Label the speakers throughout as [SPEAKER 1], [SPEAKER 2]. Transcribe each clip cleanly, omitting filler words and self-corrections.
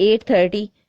[SPEAKER 1] 8:30,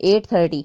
[SPEAKER 1] 8:30,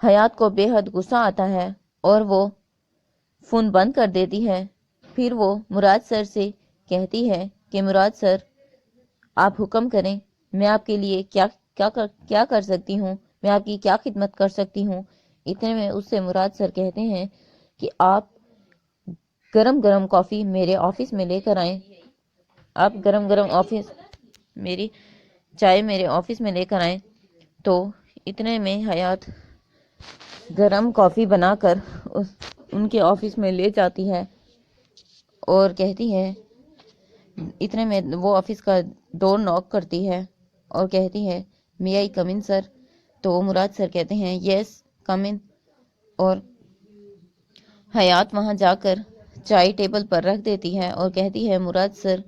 [SPEAKER 1] حیات کو بے حد غصہ آتا ہے اور وہ فون بند کر دیتی ہے۔ پھر وہ مراد سر سے کہتی ہے کہ مراد سر، آپ حکم کریں، میں آپ کے لیے کیا کر سکتی ہوں، میں آپ کی کیا خدمت کر سکتی ہوں۔ اتنے میں اس سے مراد سر کہتے ہیں کہ آپ گرم گرم کافی میرے آفس میں لے کر آئیں، آپ گرم گرم میری چائے میرے آفس میں لے کر آئیں۔ تو اتنے میں حیات گرم کافی بنا کر ان کے آفس میں لے جاتی ہے اور کہتی ہے، اتنے میں وہ آفس کا ڈور ناک کرتی ہے اور کہتی ہے، may I come in سر؟ تو مراد سر کہتے ہیں، یس کم ان، اور حیات وہاں جا کر چائے ٹیبل پر رکھ دیتی ہے اور کہتی ہے، مراد سر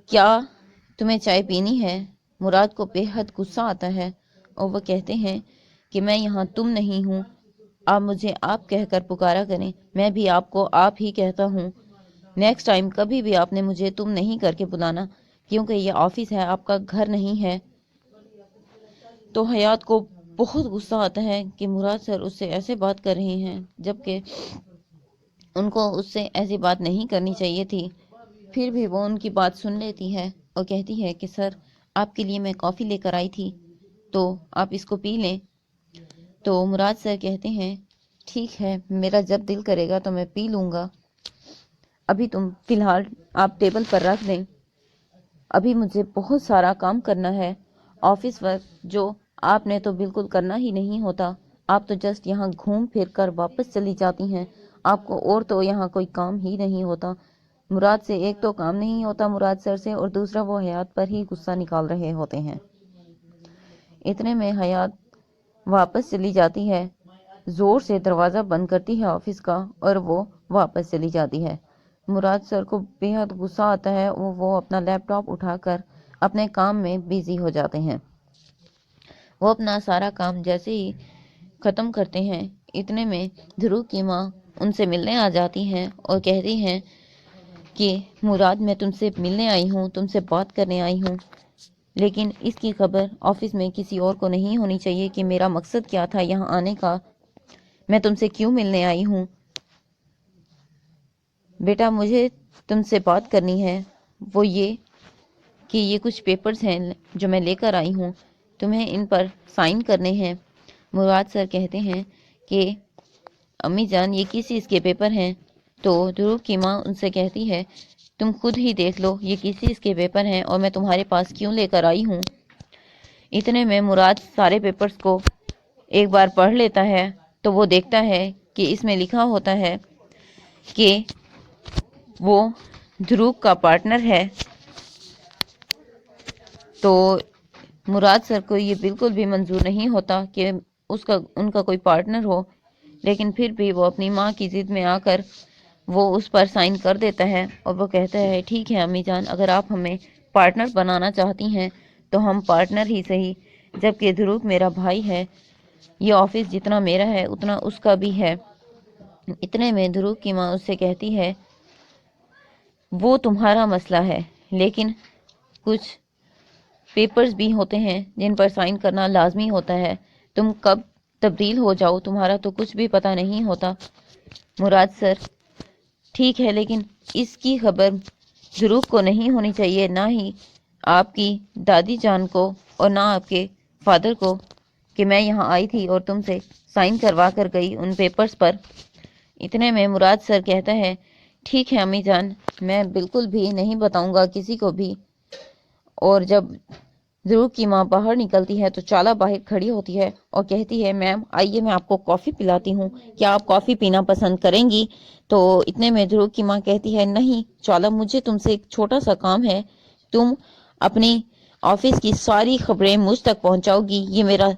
[SPEAKER 1] کیا تمہیں چائے پینی ہے؟ مراد کو بے حد غصہ آتا ہے اور وہ کہتے ہیں کہ میں یہاں تم نہیں ہوں، آپ مجھے آپ کہہ کر پکارا کریں، میں بھی آپ کو آپ ہی کہتا ہوں، نیکسٹ ٹائم کبھی بھی آپ نے مجھے تم نہیں کر کے بلانا، کیونکہ یہ آفس ہے، آپ کا گھر نہیں ہے۔ تو حیات کو بہت غصہ آتا ہے کہ مراد سر اس سے ایسے بات کر رہے ہیں، جبکہ ان کو اس سے ایسی بات نہیں کرنی چاہیے تھی۔ پھر بھی وہ ان کی بات سن لیتی ہے اور کہتی ہے کہ سر، آپ کے لیے میں کافی لے کر آئی تھی، تو آپ اس کو پی لیں۔ تو مراد سر کہتے ہیں، ٹھیک ہے، میرا جب دل کرے گا تو میں پی لوں گا، ابھی تم فی الحال آپ ٹیبل پر رکھ دیں، ابھی مجھے بہت سارا کام کرنا ہے، آفس ورک جو آپ نے تو بالکل کرنا ہی نہیں ہوتا، آپ تو جسٹ یہاں گھوم پھر کر واپس چلی جاتی ہیں، آپ کو اور تو یہاں کوئی کام ہی نہیں ہوتا۔ مراد سے ایک تو کام نہیں ہوتا مراد سر سے، اور دوسرا وہ حیات پر ہی غصہ نکال رہے ہوتے ہیں۔ اتنے میں حیات واپس چلی جاتی ہے، زور سے دروازہ بند کرتی ہے آفس کا اور وہ واپس چلی جاتی ہے۔ مراد سر کو بے حد غصہ آتا ہے، وہ اپنا لیپ ٹاپ اٹھا کر اپنے کام میں بیزی ہو جاتے ہیں۔ وہ اپنا سارا کام جیسے ہی ختم کرتے ہیں، اتنے میں دھرو کی ماں ان سے ملنے آ جاتی ہیں اور کہتی ہیں کہ مراد، میں تم سے ملنے آئی ہوں، تم سے بات کرنے آئی ہوں، لیکن اس کی خبر آفس میں کسی اور کو نہیں ہونی چاہیے کہ میرا مقصد کیا تھا یہاں آنے کا، میں تم سے کیوں ملنے آئی ہوں۔ بیٹا، مجھے تم سے بات کرنی ہے، وہ یہ کہ یہ کچھ پیپرز ہیں جو میں لے کر آئی ہوں، تمہیں ان پر سائن کرنے ہیں۔ مراد سر کہتے ہیں کہ امی جان، یہ کس چیز کے پیپر ہیں؟ تو دھرو کی ماں ان سے کہتی ہے، تم خود ہی دیکھ لو یہ کس چیز کے پیپر ہیں اور میں تمہارے پاس کیوں لے کر آئی ہوں۔ اتنے میں مراد سارے پیپرز کو ایک بار پڑھ لیتا ہے تو وہ دیکھتا ہے کہ اس میں لکھا ہوتا ہے کہ وہ دھرو کا پارٹنر ہے۔ تو مراد سر کو یہ بالکل بھی منظور نہیں ہوتا کہ ان کا کوئی پارٹنر ہو، لیکن پھر بھی وہ اپنی ماں کی ضد میں آ کر وہ اس پر سائن کر دیتا ہے اور وہ کہتا ہے، ٹھیک ہے امی جان، اگر آپ ہمیں پارٹنر بنانا چاہتی ہیں تو ہم پارٹنر ہی صحیح، جبکہ دھرو میرا بھائی ہے، یہ آفس جتنا میرا ہے اتنا اس کا بھی ہے۔ اتنے میں دھرو کی ماں اس سے کہتی ہے، وہ تمہارا مسئلہ ہے، لیکن کچھ پیپرز بھی ہوتے ہیں جن پر سائن کرنا لازمی ہوتا ہے، تم کب تبدیل ہو جاؤ تمہارا تو کچھ بھی پتہ نہیں ہوتا۔ مراد سر، ٹھیک ہے، لیکن اس کی خبر دھرو کو نہیں ہونی چاہیے، نہ ہی آپ کی دادی جان کو اور نہ آپ کے فادر کو، کہ میں یہاں آئی تھی اور تم سے سائن کروا کر گئی ان پیپرز پر۔ اتنے میں مراد سر کہتا ہے، ٹھیک ہے امی جان، میں بالکل بھی نہیں بتاؤں گا کسی کو بھی۔ اور جب دھرو کی ماں باہر نکلتی ہے تو چالا باہر کھڑی ہوتی ہے اور کہتی ہے، میم آئیے میں آپ کو کافی پلاتی ہوں، کیا آپ کافی پینا پسند کریں گی؟ تو اتنے میں دھرو کی ماں کہتی ہے، نہیں چالا، مجھے تم سے ایک چھوٹا سا کام ہے، تم اپنی آفس کی ساری خبریں مجھ تک پہنچاؤ گی، یہ میرا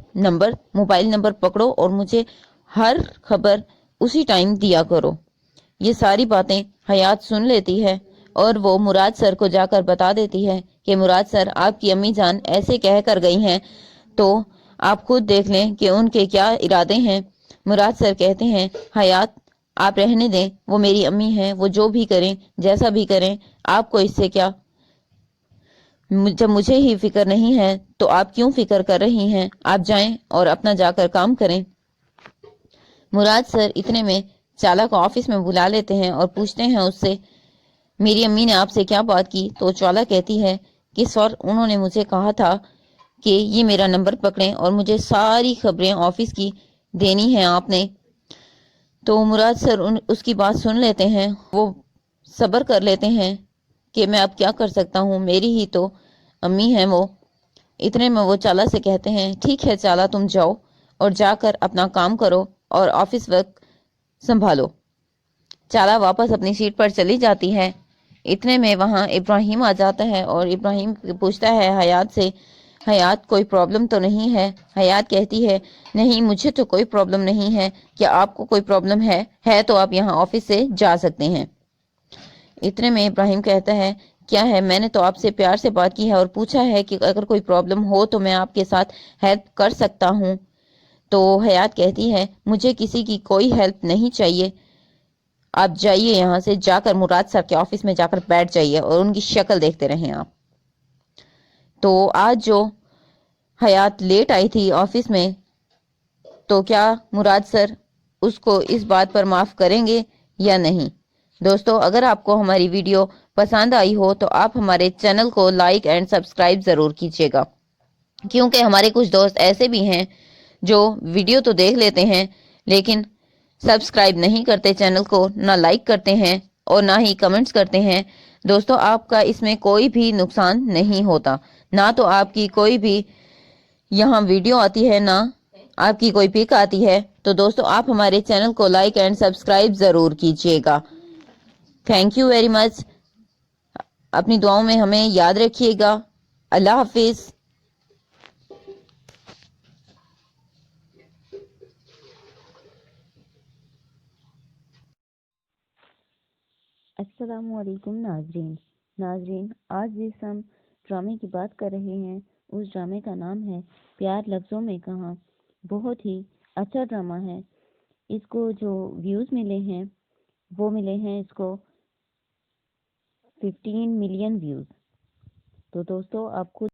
[SPEAKER 1] موبائل نمبر پکڑو اور مجھے ہر خبر اسی ٹائم دیا کرو۔ یہ ساری باتیں حیات سن لیتی ہے اور وہ مراد سر کو جا کر بتا دیتی ہے کہ مراد سر، آپ کی امی جان ایسے کہہ کر گئی ہیں، تو آپ خود دیکھ لیں کہ ان کے کیا ارادے ہیں۔ مراد سر کہتے ہیں، حیات آپ رہنے دیں، وہ میری امی ہیں، وہ جو بھی کریں، جیسا بھی کریں، آپ کو اس سے کیا۔ جب مجھے ہی فکر نہیں ہے تو آپ کیوں فکر کر رہی ہیں؟ آپ جائیں اور اپنا جا کر کام کریں۔ مراد سر اتنے میں چالا کو آفس میں بلا لیتے ہیں اور پوچھتے ہیں اس سے، میری امی نے آپ سے کیا بات کی؟ تو چالا کہتی ہے کہ سر انہوں نے مجھے کہا تھا کہ یہ میرا نمبر پکڑیں اور مجھے ساری خبریں آفس کی دینی ہیں آپ نے۔ تو مراد سر اس کی بات سن لیتے ہیں، وہ صبر کر لیتے ہیں کہ میں اب کیا کر سکتا ہوں، میری ہی تو امی ہیں وہ۔ اتنے میں وہ چالا سے کہتے ہیں، ٹھیک ہے چالا تم جاؤ اور جا کر اپنا کام کرو اور آفس ورک سنبھالو۔ چالا واپس اپنی سیٹ پر چلی جاتی ہے۔ اتنے میں وہاں ابراہیم آ جاتا ہے اور ابراہیم پوچھتا ہے حیات سے، حیات کوئی پرابلم تو نہیں ہے؟ حیات کہتی ہے، نہیں مجھے تو کوئی پرابلم نہیں ہے، کیا آپ کو کوئی پرابلم ہے تو آپ یہاں آفس سے جا سکتے ہیں۔ اتنے میں ابراہیم کہتا ہے، کیا ہے؟ میں نے تو آپ سے پیار سے بات کی ہے اور پوچھا ہے کہ اگر کوئی پرابلم ہو تو میں آپ کے ساتھ ہیلپ کر سکتا ہوں۔ تو حیات کہتی ہے، مجھے کسی کی کوئی ہیلپ نہیں چاہیے، آپ جائیے یہاں سے، جا کر مراد سر کے آفس میں جا کر بیٹھ جائیے اور ان کی شکل دیکھتے رہیں آپ۔ تو آج جو حیات لیٹ آئی تھی آفس میں، تو کیا مراد سر اس کو اس بات پر معاف کریں گے یا نہیں؟ دوستو اگر آپ کو ہماری ویڈیو پسند آئی ہو تو آپ ہمارے چینل کو لائک اینڈ سبسکرائب ضرور کیجیے گا، کیونکہ ہمارے کچھ دوست ایسے بھی ہیں جو ویڈیو تو دیکھ لیتے ہیں لیکن سبسکرائب نہیں کرتے چینل کو، نہ لائک کرتے ہیں اور نہ ہی کمنٹس کرتے ہیں۔ دوستو آپ کا اس میں کوئی بھی نقصان نہیں ہوتا، نہ تو آپ کی کوئی بھی یہاں ویڈیو آتی ہے نہ آپ کی کوئی پک آتی ہے۔ تو دوستو آپ ہمارے چینل کو لائک اینڈ سبسکرائب ضرور کیجیے گا۔ Thank you very much. اپنی دعاؤں میں ہمیں یاد رکھیے گا۔ اللہ حافظ۔ السلام علیکم ناظرین آج جس ہم ڈرامے کی بات کر رہے ہیں اس ڈرامے کا نام ہے پیار لفظوں میں کہاں۔ بہت ہی اچھا ڈرامہ ہے۔ اس کو جو ویوز ملے ہیں وہ ملے ہیں اس کو 15 ملین ویوز۔ تو دوستو آپ خود